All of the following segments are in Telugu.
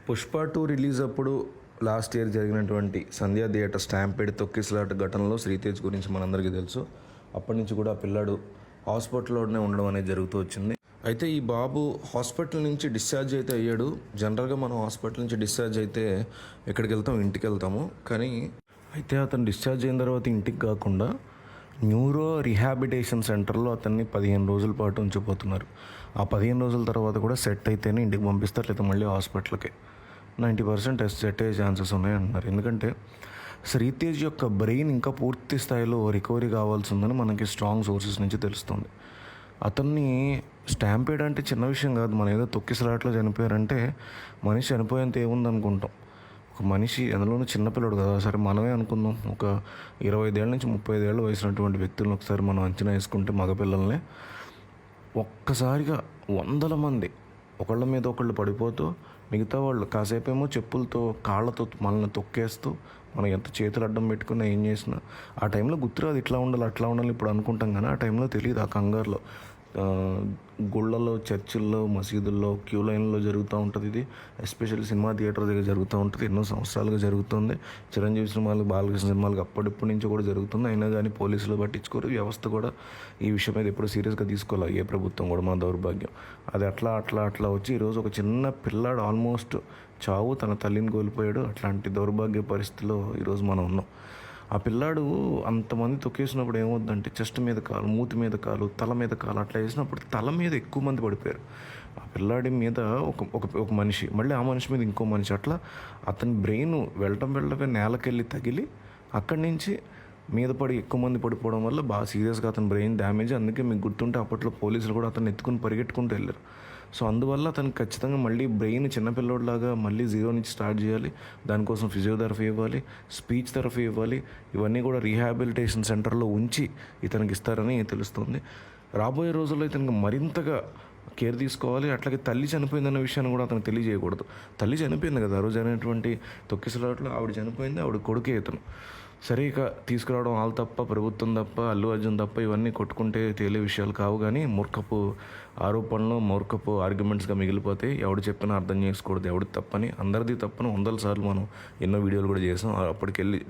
పుష్ప 2 రిలీజ్ అప్పుడు లాస్ట్ ఇయర్ జరిగినటువంటి సంధ్యా థియేటర్ స్టాంపేడ్ తొక్కిసలాట ఘటనలో శ్రీతేజ్ గురించి మనందరికీ తెలుసు. అప్పటి నుంచి కూడా ఆ పిల్లాడు హాస్పిటల్లోనే ఉండడం అనేది జరుగుతూ వచ్చింది. అయితే ఈ బాబు హాస్పిటల్ నుంచి డిశ్చార్జ్ అయితే అయ్యాడు. జనరల్గా మనం హాస్పిటల్ నుంచి డిశ్చార్జ్ అయితే ఎక్కడికి వెళ్తాం, ఇంటికి వెళ్తాము. కానీ అయితే అతను డిశ్చార్జ్ అయిన తర్వాత ఇంటికి కాకుండా న్యూరో రిహాబిటేషన్ సెంటర్లో అతన్ని 15 రోజుల పాటు ఉంచిపోతున్నారు. ఆ 15 రోజుల తర్వాత కూడా సెట్ అయితేనే ఇంటికి పంపిస్తారు, లేదా మళ్ళీ హాస్పిటల్కి 90% సెట్ అయ్యే ఛాన్సెస్ ఉన్నాయి అంటున్నారు. ఎందుకంటే శ్రీతేజ్ యొక్క బ్రెయిన్ ఇంకా పూర్తి స్థాయిలో రికవరీ కావాల్సి ఉందని మనకి స్ట్రాంగ్ సోర్సెస్ నుంచి తెలుస్తుంది. అతన్ని స్టాంపేడ్ అంటే చిన్న విషయం కాదు. మన ఏదో తొక్కిసలాట్లో చనిపోయారంటే మనిషి చనిపోయేంత ఏముంది అనుకుంటాం. ఒక మనిషి అందులోనూ చిన్నపిల్లడు కదా, సరే మనమే అనుకుందాం. ఒక 25 ఏళ్ళ నుంచి 35 ఏళ్ళ వయసున్నటువంటి వ్యక్తులను ఒకసారి మనం అంచనా వేసుకుంటే మగపిల్లల్ని ఒక్కసారిగా వందల మంది ఒకళ్ళ మీద ఒకళ్ళు పడిపోతూ, మిగతా వాళ్ళు కాసేపేమో చెప్పులతో కాళ్ళతో మనల్ని తొక్కేస్తూ, మనం ఎంత చేతులు అడ్డం పెట్టుకున్నా ఏం చేసినా ఆ టైంలో గుర్తురాదు. ఇట్లా ఉండాలి అట్లా ఉండాలి ఇప్పుడు అనుకుంటాం, కానీ ఆ టైంలో తెలియదు. ఆ కంగారులో గుళ్ళల్లో, చర్చిల్లో, మసీదుల్లో క్యూ లైన్లో జరుగుతూ ఉంటుంది. ఇది ఎస్పెషల్లీ సినిమా థియేటర్ దగ్గర జరుగుతూ ఉంటుంది. ఎన్నో సంవత్సరాలుగా జరుగుతుంది. చిరంజీవి సినిమాలకు, బాలకృష్ణ సినిమాలకు అప్పటిప్పటి నుంచి కూడా జరుగుతుంది. అయినా కానీ పోలీసులు పట్టించుకోరు. వ్యవస్థ కూడా ఈ విషయం మీద ఎప్పుడు సీరియస్గా తీసుకోవాలి. ఏ ప్రభుత్వం కూడా, మా దౌర్భాగ్యం. అది అట్లా వచ్చి ఈరోజు ఒక చిన్న పిల్లాడు ఆల్మోస్ట్ చావు, తన తల్లిని కోల్పోయాడు. అట్లాంటి దౌర్భాగ్య పరిస్థితిలో ఈరోజు మనం ఉన్నాం. ఆ పిల్లాడు అంతమంది తొక్కేసినప్పుడు ఏమవుద్దంటే చెస్ట్ మీద కాలు, మూతి మీద కాలు, తల మీద కాలు అట్లా వేసినప్పుడు తల మీద ఎక్కువ మంది పడిపోయారు. ఆ పిల్లాడి మీద ఒక మనిషి, మళ్ళీ ఆ మనిషి మీద ఇంకో మనిషి, అట్లా అతని బ్రెయిన్ వెళ్ళటమే నేలకెళ్ళి తగిలి అక్కడి నుంచి మీద పడి ఎక్కువ మంది పడిపోవడం వల్ల బాగా సీరియస్గా అతని బ్రెయిన్ డ్యామేజ్. అందుకే మీకు గుర్తుంటే అప్పట్లో పోలీసులు కూడా అతను ఎత్తుకుని పరిగెట్టుకుంటూ వెళ్ళారు. సో అందువల్ల అతనికి ఖచ్చితంగా మళ్ళీ బ్రెయిన్ చిన్నపిల్లోడిలాగా మళ్ళీ జీరో నుంచి స్టార్ట్ చేయాలి. దానికోసం ఫిజియోథెరపీ ఇవ్వాలి, స్పీచ్ థెరపీ ఇవ్వాలి. ఇవన్నీ కూడా రీహాబిలిటేషన్ సెంటర్లో ఉంచి ఇతనికి ఇస్తారని తెలుస్తుంది. రాబోయే రోజుల్లో ఇతనికి మరింతగా కేర్ తీసుకోవాలి. అట్లాగే తల్లి చనిపోయిందన్న విషయాన్ని కూడా అతను తెలియజేయకూడదు. తల్లి చనిపోయింది కదా, ఆ రోజు అయినటువంటి తొక్కిసలాట్లో ఆవిడ చనిపోయింది, ఆవిడ కొడుకే ఇతను. సరే, ఇక తీసుకురావడం వాళ్ళు తప్ప, ప్రభుత్వం తప్ప, అల్లు అర్జున్ తప్ప ఇవన్నీ కొట్టుకుంటే తేలే విషయాలు కావు. కానీ మూర్ఖపు ఆరోపణలు, మూర్ఖపు ఆర్గ్యుమెంట్స్గా మిగిలిపోతే ఎవడు చెప్పినా అర్థం చేసుకోకూడదు ఎవడు తప్పని. అందరిది తప్పని 100 సార్లు మనం ఎన్నో వీడియోలు కూడా చేసాం. అప్పటికెళ్ళి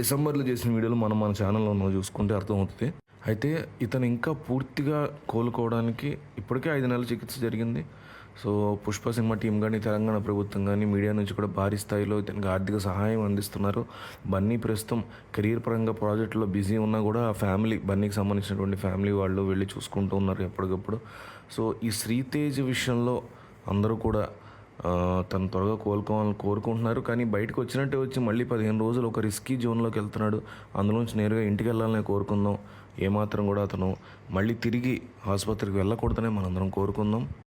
డిసెంబర్లో చేసిన వీడియోలు మనం మన ఛానల్లో చూసుకుంటే అర్థమవుతుంది. అయితే ఇతను ఇంకా పూర్తిగా కోలుకోవడానికి ఇప్పటికే 5 నెలల చికిత్స జరిగింది. సో పుష్ప సినిమా టీం కానీ, తెలంగాణ ప్రభుత్వం కానీ, మీడియా నుంచి కూడా భారీ స్థాయిలో ఇతనికి ఆర్థిక సహాయం అందిస్తున్నారు. బన్నీ ప్రస్తుతం కెరీర్ పరంగా ప్రాజెక్టులో బిజీ ఉన్నా కూడా బన్నీకి సంబంధించినటువంటి ఫ్యామిలీ వాళ్ళు వెళ్ళి చూసుకుంటూ ఉన్నారు ఎప్పటికప్పుడు. సో ఈ శ్రీతేజ్ విషయంలో అందరూ కూడా తను త్వరగా కోలుకోవాలని కోరుకుంటున్నారు. కానీ బయటకు వచ్చినట్టే వచ్చి మళ్ళీ 15 రోజులు ఒక రిస్కీ జోన్లోకి వెళ్తున్నాడు. అందులోంచి నేరుగా ఇంటికి వెళ్ళాలని కోరుకుందాం. ఏమాత్రం కూడా అతను మళ్ళీ తిరిగి ఆసుపత్రికి వెళ్ళకూడదనే మనందరం కోరుకుందాం.